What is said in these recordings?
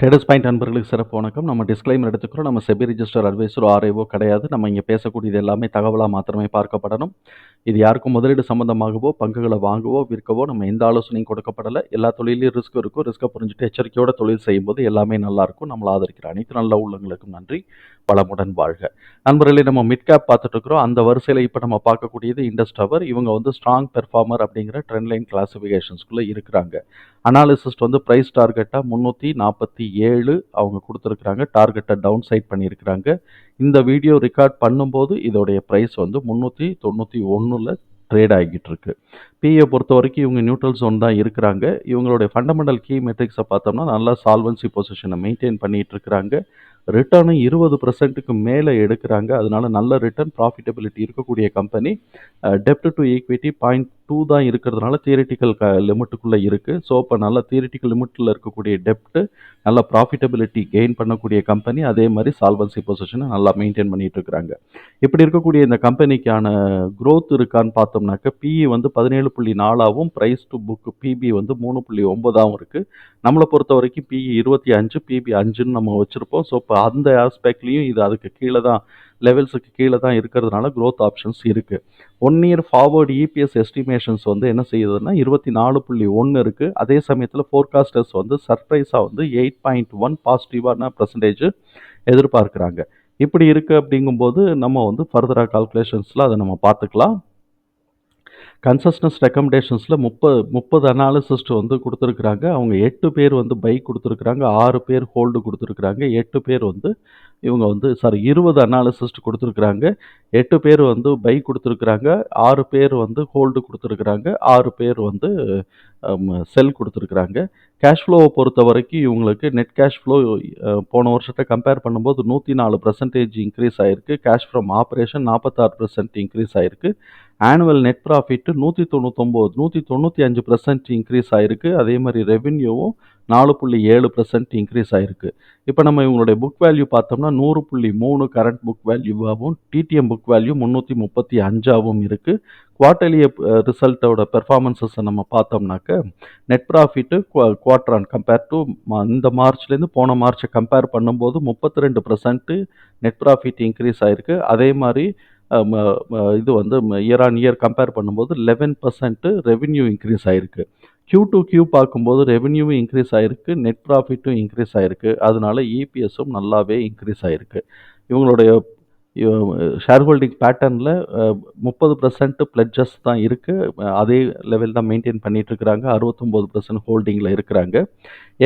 Traders point நண்பர்களுக்கு சிறப்பு வணக்கம். நம்ம டிஸ்க்ளைமர் எடுத்துக்கிறோம். நம்ம செபி ரிஜிஸ்டர் அட்வைசரோ ஆர்ஐஓ கிடையாது. நம்ம இங்கே பேசக்கூடியது எல்லாமே தகவலாக மாத்திரமே பார்க்கப்படணும். இது யாருக்கும் முதலீடு சம்பந்தமாகவோ பங்குகளை வாங்கவோ விற்கவோ நம்ம எந்த ஆலோசனையும் கொடுக்கப்படலை. எல்லா தொழிலையும் ரிஸ்க் இருக்கும். ரிஸ்க்கை புரிஞ்சுட்டு எச்சரிக்கையோட தொழில் செய்யும்போது எல்லாமே நல்லாயிருக்கும். நம்மளை ஆதரிக்கிற அனைத்து நல்ல உள்ளங்களுக்கும் நன்றி. வளமுடன் வாழ்க. நண்பர்களே, நம்ம மிட் கேப் பார்த்துட்டு இருக்கிறோம். அந்த வரிசையில் இப்போ நம்ம பார்க்கக்கூடியது இண்டஸ் டவர். இவங்க வந்து ஸ்ட்ராங் பெர்ஃபார்மர் அப்படிங்கிற ட்ரெண்ட் லைன் கிளாசிஃபிகேஷன்ஸ்குள்ளே இருக்கிறாங்க. அனாலிசிஸ்ட் வந்து ப்ரைஸ் டார்கெட்டாக 347 அவங்க கொடுத்துருக்குறாங்க. டார்கெட்டை டவுன் சைட் பண்ணியிருக்கிறாங்க. இந்த வீடியோ ரெக்கார்ட் பண்ணும்போது இதோடைய ப்ரைஸ் வந்து 391 ட்ரேட் ஆகிட்டு இருக்கு. பிஏ பொறுத்த வரைக்கும் இவங்க நியூட்ரல் ஜோன் தான் இருக்கிறாங்க. இவங்களுடைய ஃபண்டமெண்டல் கீ மெட்ரிக்ஸை பார்த்தோம்னா நல்லா சால்வன்சி பொசிஷனை மெயின்டைன் பண்ணிட்டு இருக்கிறாங்க. ரிட்டர்னும் 20%க்கு மேலே எடுக்கிறாங்க. அதனால நல்ல ரிட்டர்ன் ப்ராஃபிட்டபிலிட்டி இருக்கக்கூடிய கம்பெனி. டெப்ட் டு ஈக்விட்டி 0.2 தான் இருக்கிறதுனால தியரிட்டிக்கல் லிமிட்டுக்குள்ளே இருக்குது. ஸோ இப்போ நல்ல தியரிட்டிக்கல் லிமிட்டில் இருக்கக்கூடிய டெப்ட்டு நல்ல ப்ராஃபிட்டபிலிட்டி கெயின் பண்ணக்கூடிய கம்பெனி. அதே மாதிரி சால்வன்சி பொசிஷனை நல்லா மெயின்டைன் பண்ணிட்டு இருக்கிறாங்க. இப்படி இருக்கக்கூடிய இந்த கம்பெனிக்கான க்ரோத் இருக்கான்னு பார்த்தோம்னாக்க பிஇ வந்து 17.4ஆகவும் ப்ரைஸ் டு புக் பிபி வந்து 3.9ஆகவும் இருக்குது. நம்மளை பொறுத்த வரைக்கும் பிஇ 25, பிபி 5ன்னு நம்ம வச்சுருப்போம். ஸோ இப்போ அந்த ஆஸ்பெக்ட்லேயும் இது அதுக்கு கீழே தான், லெவல்ஸுக்கு கீழே தான் இருக்கிறதுனால க்ரோத் ஆப்ஷன்ஸ் இருக்குது. 1 இயர் ஃபார்வர்டு இபிஎஸ் எஸ்டிமேஷன்ஸ் வந்து என்ன செய்யுதுன்னா 24.1 இருக்குது. அதே சமயத்தில் ஃபோர்காஸ்டர்ஸ் வந்து சர்ப்ரைஸாக வந்து 8.1 பாசிட்டிவான பர்சன்டேஜ் எதிர்பார்க்குறாங்க. இப்படி இருக்குது. அப்படிங்கும்போது நம்ம வந்து ஃபர்தராக கால்குலேஷன்ஸில் அதை நம்ம பார்த்துக்கலாம். கன்சஸ்டன்ஸ் ரெக்கமெண்டேஷன்ஸில் 30 அனாலிசிஸ்ட் வந்து கொடுத்துருக்குறாங்க. அவங்க 8 பேர் வந்து பை கொடுத்துருக்குறாங்க, 6 பேர் ஹோல்டு கொடுத்துருக்குறாங்க, 8 பேர் வந்து இவங்க வந்து 20 அனாலிசிஸ்ட் கொடுத்துருக்குறாங்க, 8 பேர் வந்து பை கொடுத்துருக்குறாங்க, 6 பேர் வந்து ஹோல்டு கொடுத்துருக்குறாங்க, 6 பேர் வந்து செல் கொடுத்துருக்குறாங்க. கேஷ் ஃப்ளோவை பொறுத்த வரைக்கும் இவங்களுக்கு நெட் கேஷ் ஃப்ளோ போன வருஷத்தை கம்பேர் பண்ணும்போது 104% இன்க்ரீஸ் ஆகிருக்கு. கேஷ் ஃப்ரம் ஆப்ரேஷன் 46% இன்க்ரீஸ் ஆகிருக்கு. ஆனுவல் நெட் ப்ராஃபிட்டு 195% இன்க்ரீஸ் ஆகிருக்கு. அதே மாதிரி ரெவென்யூவும் 4.7% இன்க்ரீஸ் ஆகிருக்கு. இப்போ நம்ம இவங்களுடைய புக் வேல்யூ பார்த்தோம்னா 100.3 கரண்ட் புக் வேல்யூவாகவும் டிடிஎம் புக் வேல்யூ 335ஆகவும் இருக்குது. குவார்ட்டர்லி ரிசல்ட்டோட பெர்ஃபார்மன்ஸஸை நம்ம பார்த்தோம்னாக்க net profit quarter on compare to இந்த மார்ச்லேருந்து போன மார்ச்சை கம்பேர் பண்ணும்போது 32% நெட் ப்ராஃபிட் இன்க்ரீஸ் ஆகிருக்கு. அதே மாதிரி இது வந்து இயர் ஆன் இயர் கம்பேர் பண்ணும்போது 11% ரெவென்யூ இன்க்ரீஸ் ஆகிருக்கு. Q2Q பார்க்கும்போது ரெவென்யூவும் இன்க்ரீஸ் ஆகிருக்கு, நெட் ப்ராஃபிட்டும் இன்க்ரீஸ் ஆகிருக்கு. அதனால இபிஎஸும் நல்லாவே இன்க்ரீஸ் ஆகிருக்கு. இவங்களுடைய ஷேர் ஹோல்டிங் பேட்டர்னில் 30% பிளட்ஜஸ் தான் இருக்குது. அதே லெவல் தான் மெயின்டைன் பண்ணிட்டு இருக்கிறாங்க. 69% ஹோல்டிங்கில் இருக்கிறாங்க.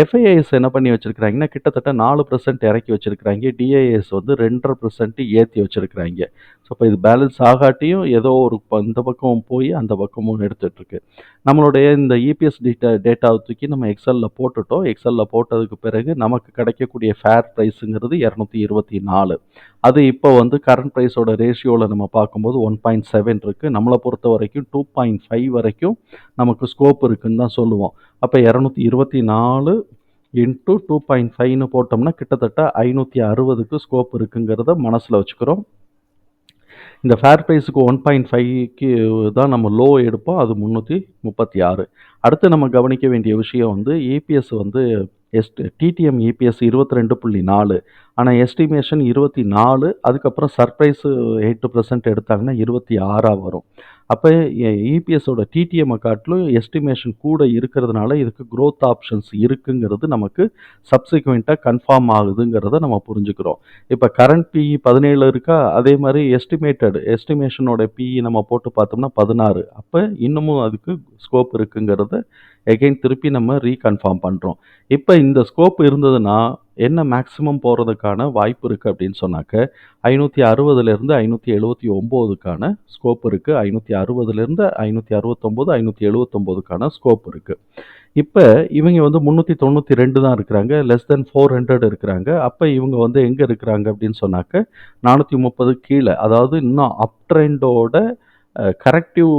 எஃப்ஐஐஎஸ் என்ன பண்ணி வச்சுருக்கிறாங்கன்னா கிட்டத்தட்ட 4% இறக்கி வச்சுருக்கிறாங்க. டிஐஎஸ் வந்து 2.5% ஏற்றி வச்சுருக்கிறாங்க. ஸோ இப்போ இது பேலன்ஸ் ஆகாட்டியும் ஏதோ ஒரு இந்த பக்கம் போய் அந்த பக்கமும் எடுத்துகிட்ருக்கு. நம்மளுடைய இந்த இபிஎஸ் டேட்டாவை தூக்கி நம்ம எக்ஸலில் போட்டுட்டோம். எக்ஸலில் போட்டதுக்கு பிறகு நமக்கு கிடைக்கக்கூடிய ஃபேர் ப்ரைஸுங்கிறது 224. அது இப்போ வந்து கரண்ட் ப்ரைஸோட ரேஷியோவில் நம்ம பார்க்கும்போது 1.7 இருக்குது. நம்மளை பொறுத்த வரைக்கும் 2.5 வரைக்கும் நமக்கு ஸ்கோப் இருக்குன்னு தான் சொல்லுவோம். அப்போ 224 இன்ட்டு 2.5ன்னு போட்டோம்னா கிட்டத்தட்ட 560க்கு ஸ்கோப் இருக்குங்கிறத மனசில் வச்சுக்கிறோம். இந்த ஃபேர் ப்ரைஸுக்கு 1.5க்கு தான் நம்ம லோ எடுப்போம். அது 336. அடுத்து நம்ம கவனிக்க வேண்டிய விஷயம் வந்து இபிஎஸ் வந்து டிடிஎம் இபிஎஸ் 22.4, ஆனால் எஸ்டிமேஷன் 24. அதுக்கப்புறம் சர்ப்ரைஸு 8% எடுத்தாங்கன்னா 26 வரும். அப்போ இபிஎஸோட டிடிஎம்மை காட்டிலும் எஸ்டிமேஷன் கூட இருக்கிறதுனால இதுக்கு க்ரோத் ஆப்ஷன்ஸ் இருக்குங்கிறது நமக்கு சப்சிக்வெண்ட்டாக கன்ஃபார்ம் ஆகுதுங்கிறத நம்ம புரிஞ்சுக்கிறோம். இப்போ கரண்ட் பிஇ 17 இருக்கா, அதே மாதிரி எஸ்டிமேஷனோட பிஇ நம்ம போட்டு பார்த்தோம்னா 16. அப்போ இன்னமும் அதுக்கு ஸ்கோப் இருக்குங்கிறத எகைன் திருப்பி நம்ம ரீகன்ஃபார்ம் பண்ணுறோம். இப்போ இந்த ஸ்கோப் இருந்ததுன்னா என்ன மேக்ஸிமம் போகிறதுக்கான வாய்ப்பு இருக்குது அப்படின்னு சொன்னாக்க 560லேருந்து 579க்கான ஸ்கோப் இருக்குது. 560லேருந்து 569, 579க்கான ஸ்கோப் இருக்குது. இப்போ இவங்க வந்து 392 தான் இருக்கிறாங்க, லெஸ் தென் 400 இருக்கிறாங்க. அப்போ இவங்க வந்து எங்கே இருக்கிறாங்க அப்படின்னு சொன்னாக்க 430 கீழே, அதாவது இன்னும் அப் ட்ரெண்டோட கரெக்டிவ்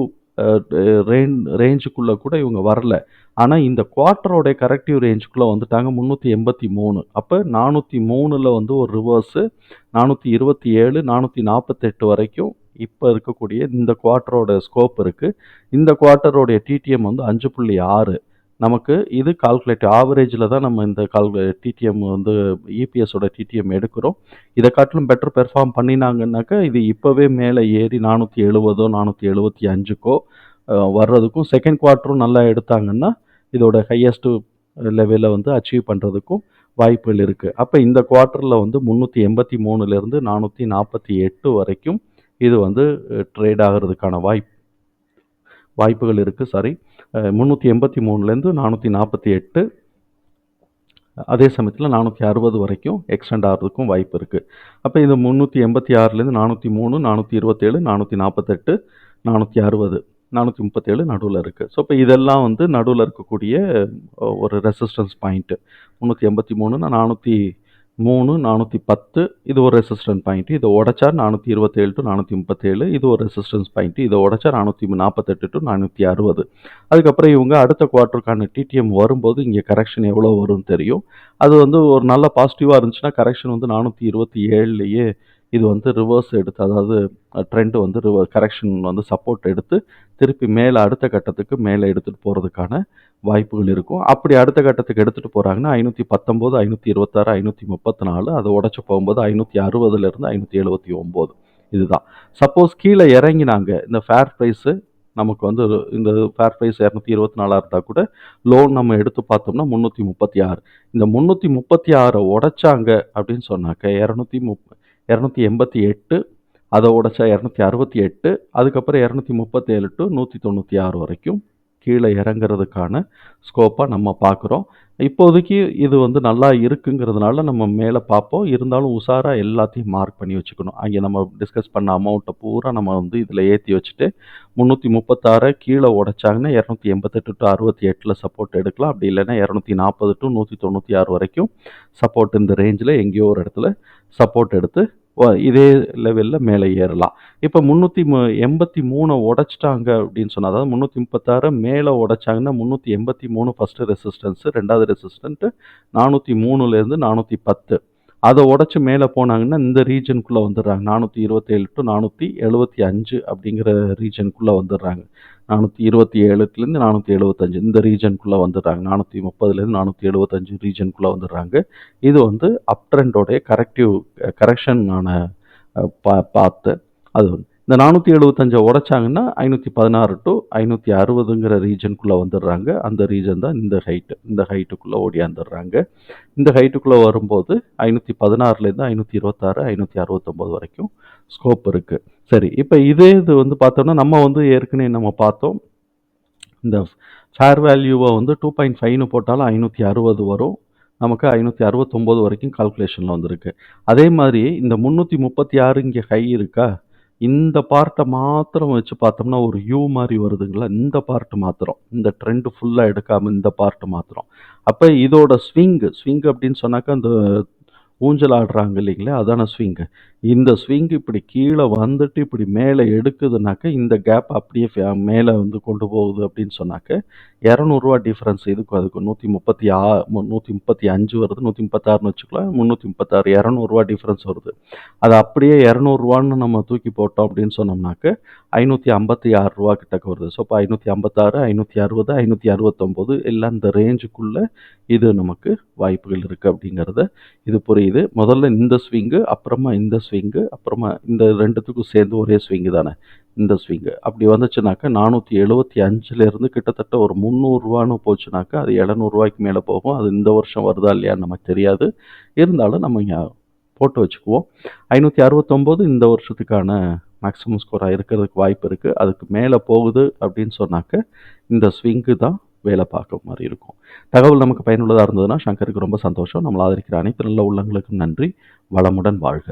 ரேஞ்சுக்குள்ளே கூட இவங்க வரல. ஆனால் இந்த குவார்ட்டரோட கரெக்டிவ் ரேஞ்சுக்குள்ளே வந்துட்டாங்க 383. அப்போ 403ல் வந்து ஒரு ரிவர்ஸு, 427, 448 வரைக்கும் இப்போ இருக்கக்கூடிய இந்த குவார்ட்டரோட ஸ்கோப் இருக்குது. இந்த குவார்ட்டரோடைய டிடிஎம் வந்து 5.6. நமக்கு இது கால்குலேட்டிவ் ஆவரேஜில் தான் நம்ம இந்த டிடிஎம் வந்து இபிஎஸோட டிடிஎம் எடுக்கிறோம். இதை காட்டிலும் பெட்டர் பெர்ஃபார்ம் பண்ணினாங்கன்னாக்கா இது இப்போவே மேலே ஏறி 470 475க்கோ வர்றதுக்கும், செகண்ட் குவார்ட்டரும் நல்லா எடுத்தாங்கன்னா இதோட ஹையஸ்ட் லெவலில் வந்து அச்சீவ் பண்ணுறதுக்கும் வாய்ப்புகள் இருக்குது. அப்போ இந்த குவார்ட்டரில் வந்து 383லேருந்து 448 வரைக்கும் இது வந்து ட்ரேட் ஆகிறதுக்கான வாய்ப்புகள் இருக்குது. 383லேருந்து 448, அதே சமயத்தில் 460 வரைக்கும் எக்ஸ்டெண்ட் ஆகிறதுக்கும் வாய்ப்பு இருக்குது. அப்போ இது 386லேருந்து 403, 427, 448, 460, 437 நடுவில் இருக்குது. ஸோ இப்போ இதெல்லாம் வந்து நடுவில் இருக்கக்கூடிய ஒரு ரெசிஸ்டன்ஸ் பாயிண்ட்டு. 383னா 403, 410 இது ஒரு ரெசிஸ்டன்ஸ் பாயிண்ட்டு. இதை உடச்சா 427 டு 437 இது ஒரு ரெசிஸ்டன்ஸ் பாயிண்ட்டு. இதை உடச்சா 448 டு 460. அதுக்கப்புறம் இவங்க அடுத்த குவார்ட்டருக்கான டிடிஎம் வரும்போது இங்கே கரெக்ஷன் எவ்வளோ வரும்னு தெரியும். அது வந்து ஒரு நல்ல பாசிட்டிவாக இருந்துச்சுன்னா கரெக்ஷன் வந்து 427லேயே இது வந்து ரிவர்ஸ் எடுத்து, அதாவது ட்ரெண்ட் வந்து கரெக்ஷன் வந்து சப்போர்ட் எடுத்து திருப்பி மேலே அடுத்த கட்டத்துக்கு மேலே எடுத்துகிட்டு போகிறதுக்கான வாய்ப்புகள் இருக்கும். அப்படி அடுத்த கட்டத்துக்கு எடுத்துகிட்டு போகிறாங்கன்னா 519, 526, 534, அதை உடச்சி போகும்போது 560லேருந்து 579 இதுதான். சப்போஸ் கீழே இறங்கினாங்க, இந்த ஃபேர் ப்ரைஸு நமக்கு வந்து இந்த ஃபேர் ப்ரைஸ் 224 இருந்தால் கூட லோன் நம்ம எடுத்து பார்த்தோம்னா 336. இந்த 336 உடைச்சாங்க அப்படின்னு சொன்னாக்க 288, அதை உடைச்சா 268, அதுக்கப்புறம் 237 டு 196 வரைக்கும் கீழே இறங்குறதுக்கான ஸ்கோப்பாக நம்ம பார்க்குறோம். இப்போதைக்கு இது வந்து நல்லா இருக்குங்கிறதுனால நம்ம மேலே பார்ப்போம். இருந்தாலும் உஷாராக எல்லாத்தையும் மார்க் பண்ணி வச்சுக்கணும். அங்கே நம்ம டிஸ்கஸ் பண்ண அமௌண்ட்டை பூரா நம்ம வந்து இதில் ஏற்றி வச்சுட்டு 336 கீழே உடைச்சாங்கன்னா 288 டு 68 சப்போர்ட் எடுக்கலாம். அப்படி இல்லைன்னா 240 டு 196 வரைக்கும் சப்போர்ட் இந்த ரேஞ்சில் எங்கேயோ ஒரு இடத்துல சப்போர்ட் எடுத்து இதே லெவலில் மேலே ஏறலாம். இப்போ 383 உடைச்சிட்டாங்க அப்படின்னு சொன்னால், அதாவது 336 மேலே உடைச்சாங்கன்னா 383 ஃபஸ்ட்டு ரெசிஸ்டன்ஸு, ரெண்டாவது ரெசிஸ்டன்ட்டு 403லேருந்து 410. அதை உடச்சி மேலே போனாங்கன்னா இந்த ரீஜனுக்குள்ளே வந்துடுறாங்க. 427 டு 475 அப்படிங்கிற ரீஜனுக்குள்ளே வந்துடுறாங்க. 427லேருந்து 475 இந்த ரீஜனுக்குள்ளே வந்துடுறாங்க. 430லேருந்து 475 ரீஜனுக்குள்ளே வந்துடுறாங்க. இது வந்து அப் ட்ரெண்டோடைய கரெக்ஷனான பார்த்து அது வந்து இந்த 475 உடைச்சாங்கன்னா 516 டு 560ங்கிற ரீஜனுக்குள்ளே வந்துடுறாங்க. அந்த ரீஜன் தான் இந்த ஹைட்டுக்குள்ளே ஓடியாந்துடுறாங்க. இந்த ஹைட்டுக்குள்ளே வரும்போது 516லேருந்து 526, 569 வரைக்கும் ஸ்கோப் இருக்குது. சரி, இப்போ இது வந்து பார்த்தோம்னா நம்ம வந்து ஏற்கனவே நம்ம பார்த்தோம், இந்த ஃபேர் வேல்யூவை வந்து 2.5ன்னு போட்டாலும் 560 வரும். நமக்கு 569 வரைக்கும் கால்குலேஷனில் வந்திருக்கு. அதே மாதிரி இந்த 336 இங்கே ஹை இருக்கா, இந்த பார்ட்டை மாத்திரம் வச்சு பார்த்தோம்னா ஒரு யூ மாதிரி வருதுங்களா, இந்த பார்ட்டு மாத்திரம், இந்த ட்ரெண்டு ஃபுல்லாக எடுக்காமல் இந்த பார்ட்டு மாத்திரம். அப்போ இதோட ஸ்விங் அப்படின்னு சொன்னாக்கா இந்த ஊஞ்சல் ஆடுறாங்க இல்லைங்களா, அதான ஸ்விங்கு. இந்த ஸ்விங் இப்படி கீழே வந்துட்டு இப்படி மேலே எடுக்குதுனாக்க இந்த கேப் அப்படியே மேலே வந்து கொண்டு போகுது அப்படின்னு சொன்னாக்க 200 டிஃப்ரென்ஸ் இதுக்கும் அதுக்கும் 135 வருது, 136ன்னு வச்சுக்கலாம், 336, 200 டிஃப்ரென்ஸ் வருது. அது அப்படியே 200 நம்ம தூக்கி போட்டோம் அப்படின்னு சொன்னோம்னாக்க 556 கிட்டக்க வருது. ஸோ இப்போ 556, 560, 569 எல்லாம் இந்த ரேஞ்சுக்குள்ளே இது நமக்கு வாய்ப்புகள் இருக்குது அப்படிங்கிறத இது புரியுது. முதல்ல இந்த ஸ்விங்கு, அப்புறமா இந்த ஸ்விங்கு, அப்புறமா இந்த ரெண்டுத்துக்கும் சேர்ந்து ஒரே ஸ்விங்கு தானே இந்த ஸ்விங்கு. அப்படி வந்துச்சுனாக்கா 475லேருந்து கிட்டத்தட்ட ஒரு 300 போச்சுனாக்கா அது 700 மேலே போகும். அது இந்த வருஷம் வருதா இல்லையான்னு நமக்கு தெரியாது. இருந்தாலும் நம்ம இங்கே போட்டு வச்சுக்குவோம். 569 இந்த வருஷத்துக்கான மேக்ஸிமம் ஸ்கோராக இருக்கிறதுக்கு வாய்ப்பு இருக்குது. அதுக்கு மேலே போகுது அப்படின்னு சொன்னாக்க இந்த ஸ்விங்கு தான் வேலை பார்க்க மாதிரி இருக்கும். தகவல் நமக்கு பயனுள்ளதாக இருந்ததுன்னா சங்கருக்கு ரொம்ப சந்தோஷம். நம்மளை ஆதரிக்கிற அனைத்து நல்ல உள்ளங்களுக்கும் நன்றி. வளமுடன் வாழ்க.